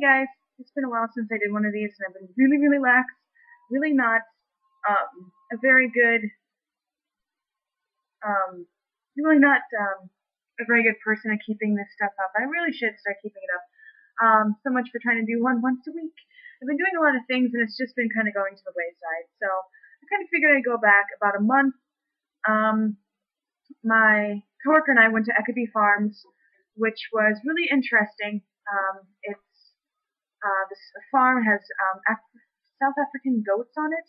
Hey guys, it's been a while since I did one of these, and I've been really lax, really not a very good, um, really not a very good person at keeping this stuff up. I really should start keeping it up. So much for trying to do one once a week. I've been doing a lot of things, and it's just been kind of going to the wayside. So I kind of figured I'd go back about a month. My coworker and I went to Eckerby Farms, which was really interesting. This farm has South African goats on it,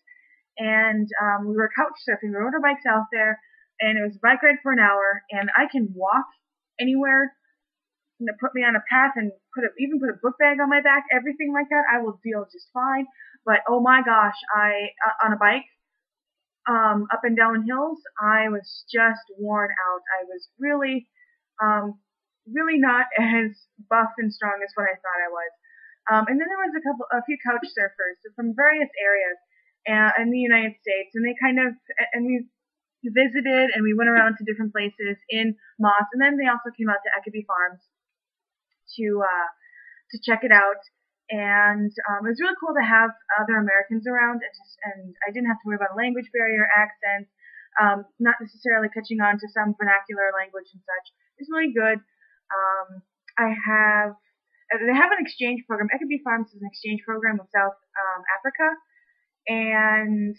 and we were couch surfing. We rode our bikes out there, and it was a bike ride for an hour. And I can walk anywhere. Put me on a path and even put a book bag on my back, everything like that. I will deal just fine. But oh my gosh, I on a bike up and down hills, I was just worn out. I was really not as buff and strong as what I thought I was. And then there was a few couch surfers from various areas in the United States, and we visited and we went around to different places in Moss, and then they also came out to Eckerby Farms to check it out. And it was really cool to have other Americans around, and I didn't have to worry about a language barrier, accents, not necessarily catching on to some vernacular language and such. It's really good. They have an exchange program. Eckerby Farms is an exchange program with South Africa, and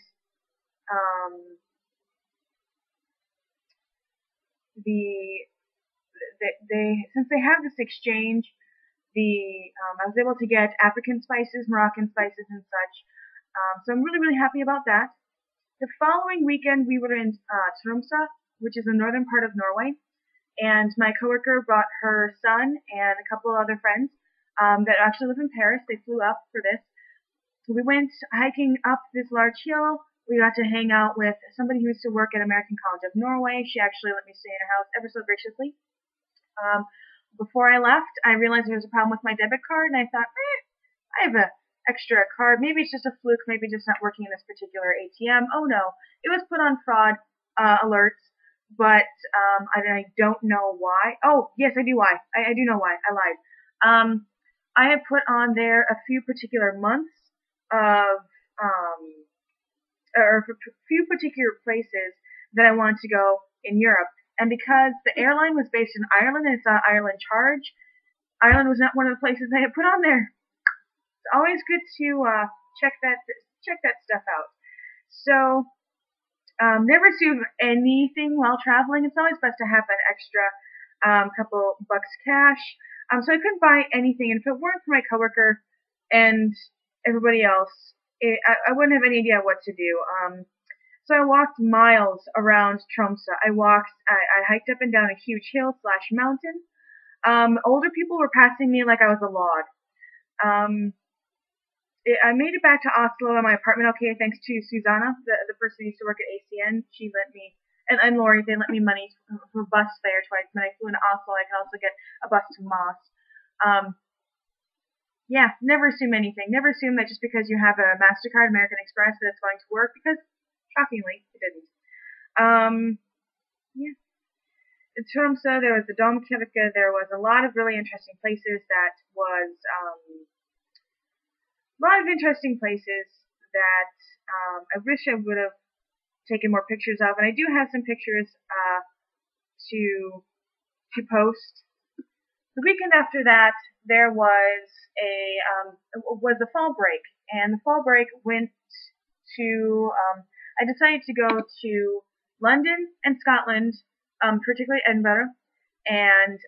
since they have this exchange, I was able to get African spices, Moroccan spices, and such. So I'm really happy about that. The following weekend, we were in Tromsø, which is the northern part of Norway, and my coworker brought her son and a couple other friends that actually live in Paris. They flew up for this. So we went hiking up this large hill. We got to hang out with somebody who used to work at American College of Norway. She actually let me stay in her house ever so graciously. Before I left, I realized there was a problem with my debit card, and I thought, I have an extra card. Maybe it's just a fluke. Maybe it's just not working in this particular ATM. Oh no, it was put on fraud alerts, but I don't know why. Oh, yes, I do why. I do know why. I lied. I had put on there a few particular months of, or a few particular places that I wanted to go in Europe. And because the airline was based in Ireland and it's not Ireland charge, Ireland was not one of the places they had put on there. It's always good to check that stuff out. So never assume anything while traveling. It's always best to have an extra couple bucks cash. So I couldn't buy anything, and if it weren't for my coworker and everybody else, I wouldn't have any idea what to do. So I walked miles around Tromsø. I hiked up and down a huge hill / mountain. Older people were passing me like I was a log. I made it back to Oslo in my apartment okay, thanks to Susanna, the person who used to work at ACN. She let me, and Lori, they lent me money for bus fare twice. When I flew into Oslo, I could also get a bus to Moss. Yeah, never assume anything. Never assume that just because you have a MasterCard, American Express, that it's going to work, because shockingly, it didn't. Yeah. In Tromsø, there was the Domkirke. There was a lot of really interesting places that I wish I would have taken more pictures of, and I do have some pictures to post. The weekend after that, there was the fall break, and the fall break went to I decided to go to London and Scotland, particularly Edinburgh, and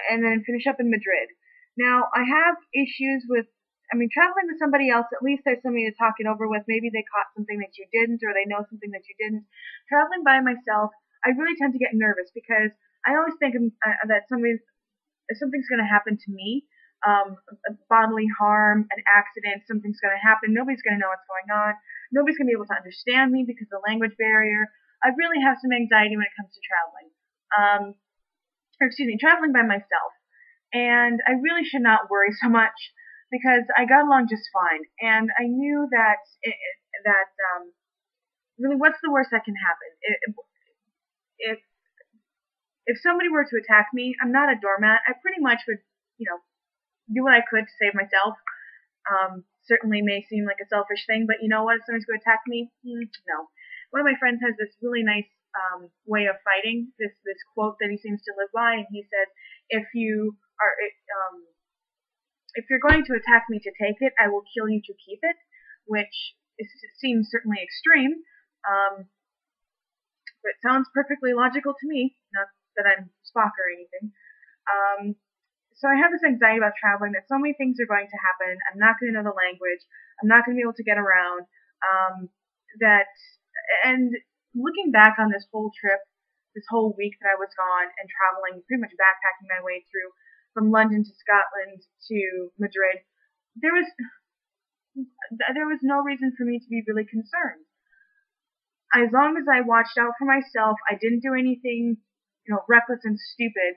then finish up in Madrid. Now, I have issues with, traveling with somebody else, at least there's somebody to talk it over with. Maybe they caught something that you didn't, or they know something that you didn't. Traveling by myself, I really tend to get nervous because I always think that something's going to happen to me. Bodily harm, an accident, something's going to happen. Nobody's going to know what's going on. Nobody's going to be able to understand me because of the language barrier. I really have some anxiety when it comes to traveling. Traveling by myself. And I really should not worry so much because I got along just fine. And I knew that really, what's the worst that can happen? If somebody were to attack me, I'm not a doormat. I pretty much would, do what I could to save myself. Certainly may seem like a selfish thing, but you know what? If someone's going to attack me, no. One of my friends has this really nice way of fighting. This quote that he seems to live by, and he says, "If you are if you're going to attack me to take it, I will kill you to keep it," which seems certainly extreme, but sounds perfectly logical to me. Not that I'm Spock or anything. So I have this anxiety about traveling that so many things are going to happen. I'm not going to know the language. I'm not going to be able to get around. And looking back on this whole trip, this whole week that I was gone and traveling, pretty much backpacking my way through from London to Scotland to Madrid, there was no reason for me to be really concerned. As long as I watched out for myself, I didn't do anything, reckless and stupid,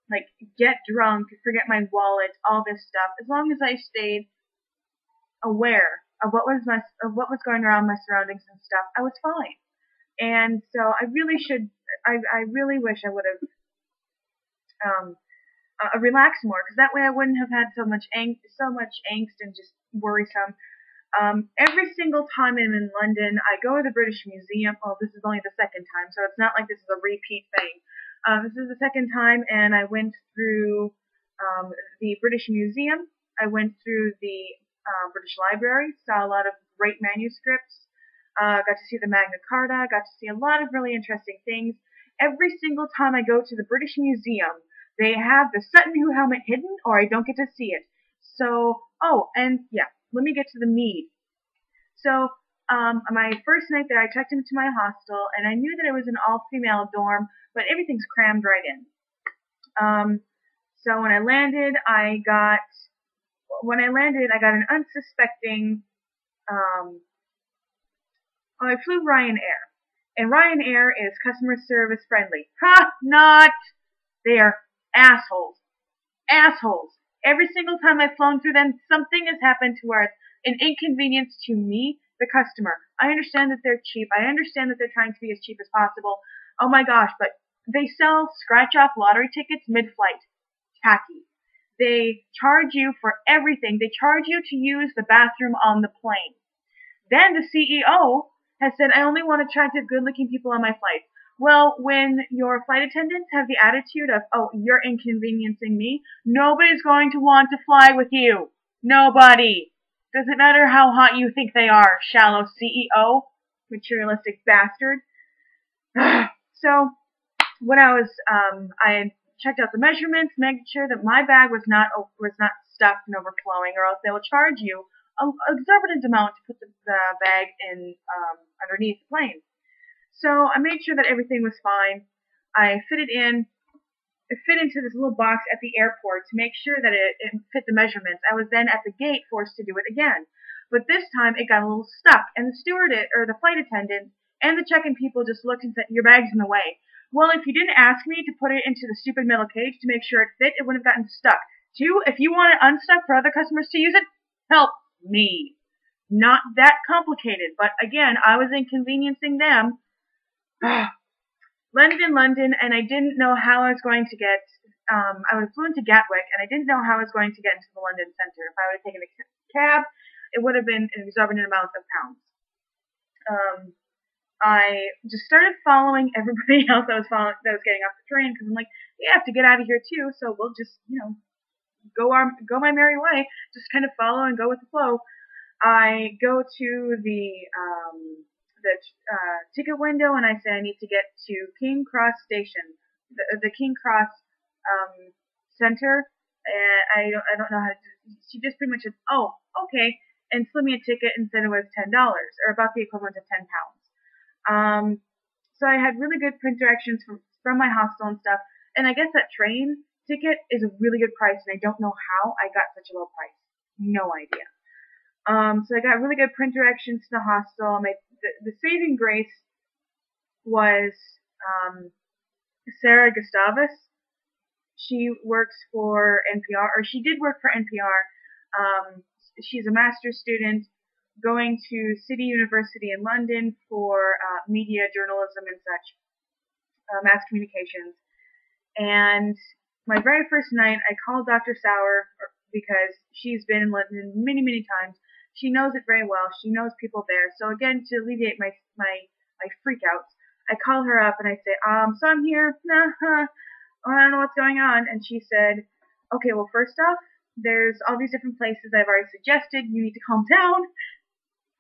like get drunk, forget my wallet, all this stuff. As long as I stayed aware of what was going around my surroundings and stuff, I was fine. And so I really wish I would have relaxed more, because that way I wouldn't have had so much angst and just worrisome. Every single time I'm in London, I go to the British Museum. Well, this is only the second time, so it's not like this is a repeat thing. This is the second time, and I went through the British Museum. I went through the British Library, saw a lot of great manuscripts, got to see the Magna Carta, got to see a lot of really interesting things. Every single time I go to the British Museum, they have the Sutton Hoo helmet hidden, or I don't get to see it. So, let me get to the mead. So, my first night there, I checked into my hostel, and I knew that it was an all-female dorm, but everything's crammed right in. So when I landed, I got an unsuspecting, I flew Ryanair, and Ryanair is customer service friendly. Ha! Not! They are assholes. Assholes. Every single time I've flown through them, something has happened to where it's an inconvenience to me, the customer. I understand that they're cheap. I understand that they're trying to be as cheap as possible. Oh my gosh, but they sell scratch-off lottery tickets mid-flight. Tacky. They charge you for everything. They charge you to use the bathroom on the plane. Then the CEO has said, I only want attractive, good-looking people on my flight. Well, when your flight attendants have the attitude of, oh, you're inconveniencing me, nobody's going to want to fly with you. Nobody. Doesn't matter how hot you think they are, shallow CEO, materialistic bastard. So, when I had checked out the measurements, made sure that my bag was not stuffed and overflowing, or else they will charge you an exorbitant amount to put the bag in underneath the plane. So I made sure that everything was fine. I fit into this little box at the airport to make sure that it fit the measurements. I was then at the gate forced to do it again. But this time it got a little stuck, and the flight attendant and the check-in people just looked and said, your bag's in the way. Well, if you didn't ask me to put it into the stupid metal cage to make sure it fit, it wouldn't have gotten stuck. Two, if you want it unstuck for other customers to use it, help me. Not that complicated, but again, I was inconveniencing them. London, and I didn't know how I was going to get, I was flew into Gatwick, and I didn't know how I was going to get into the London Centre. If I would have taken a cab, it would have been an exorbitant amount of pounds. I just started following everybody else that was getting off the train, because I'm like, we have to get out of here too, so we'll just, go my merry way, just kind of follow and go with the flow. I go to the ticket window, and I say I need to get to King Cross Station, the King Cross Center. And I don't know how to. She just pretty much said, "Oh, okay," and slid me a ticket and said it was $10, or about the equivalent of £10. So I had really good print directions from my hostel and stuff. And I guess that train ticket is a really good price, and I don't know how I got such a low price. No idea. So I got really good print directions to the hostel. The saving grace was Sarah Gustavus. She works for NPR, or she did work for NPR. She's a master's student going to City University in London for media journalism and such, mass communications. And my very first night, I called Dr. Sauer, or because she's been in London many, many times. She knows it very well. She knows people there. So again, to alleviate my freakouts, I call her up and I say, so I'm here. I don't know what's going on. And she said, okay, well, first off, there's all these different places I've already suggested. You need to calm down.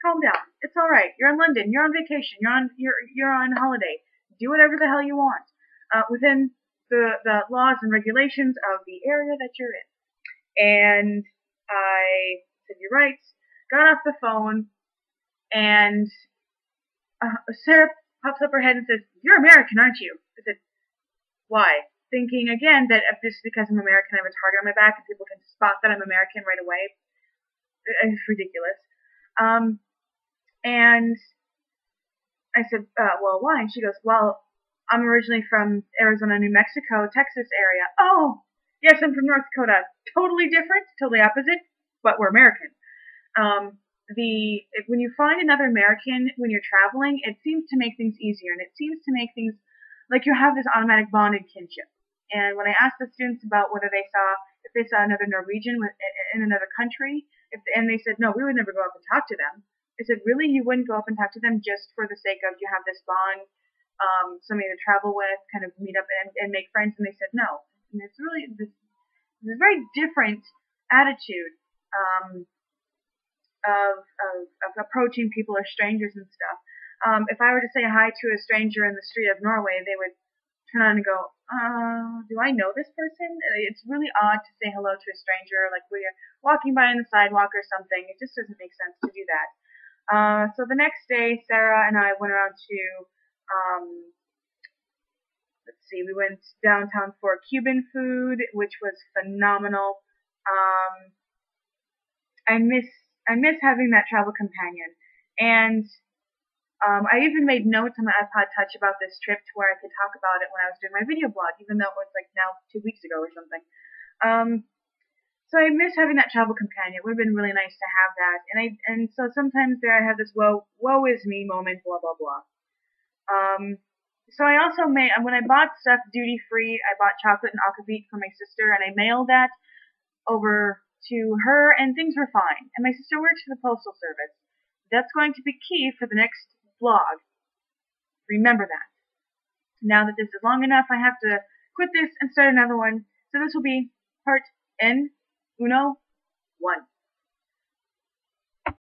Calm down. It's all right. You're in London. You're on vacation. You're on holiday. Do whatever the hell you want within the laws and regulations of the area that you're in. And I said, you're right. Got off the phone, and Sarah pops up her head and says, you're American, aren't you? I said, why? Thinking again that if this is because I'm American, I have a target on my back and people can spot that I'm American right away. It's ridiculous. And I said, well, why? And she goes, well, I'm originally from Arizona, New Mexico, Texas area. Oh, yes, I'm from North Dakota. Totally different, totally opposite, but we're American. When you find another American when you're traveling, it seems to make things easier, and it seems to make things like you have this automatic bonded kinship. And when I asked the students about whether if they saw another Norwegian in another country, and they said, no, we would never go up and talk to them. I said, really? You wouldn't go up and talk to them just for the sake of you have this bond, somebody to travel with, kind of meet up and make friends? And they said, no. And it's really this very different attitude of approaching people or strangers and stuff. If I were to say hi to a stranger in the street of Norway, they would turn on and go, do I know this person? It's really odd to say hello to a stranger, like when you're walking by on the sidewalk or something. It just doesn't make sense to do that. So the next day, Sarah and I went around to, we went downtown for Cuban food, which was phenomenal. I miss having that travel companion. And I even made notes on my iPod Touch about this trip to where I could talk about it when I was doing my video blog, even though it was like now 2 weeks ago or something. So I miss having that travel companion. It would have been really nice to have that. And so sometimes there I have this woe is me moment, blah blah blah. So I also when I bought stuff duty free, I bought chocolate and Aquavit for my sister, and I mailed that over to her, and things were fine. And my sister works for the Postal Service. That's going to be key for the next vlog. Remember that. Now that this is long enough, I have to quit this and start another one. So this will be part N1.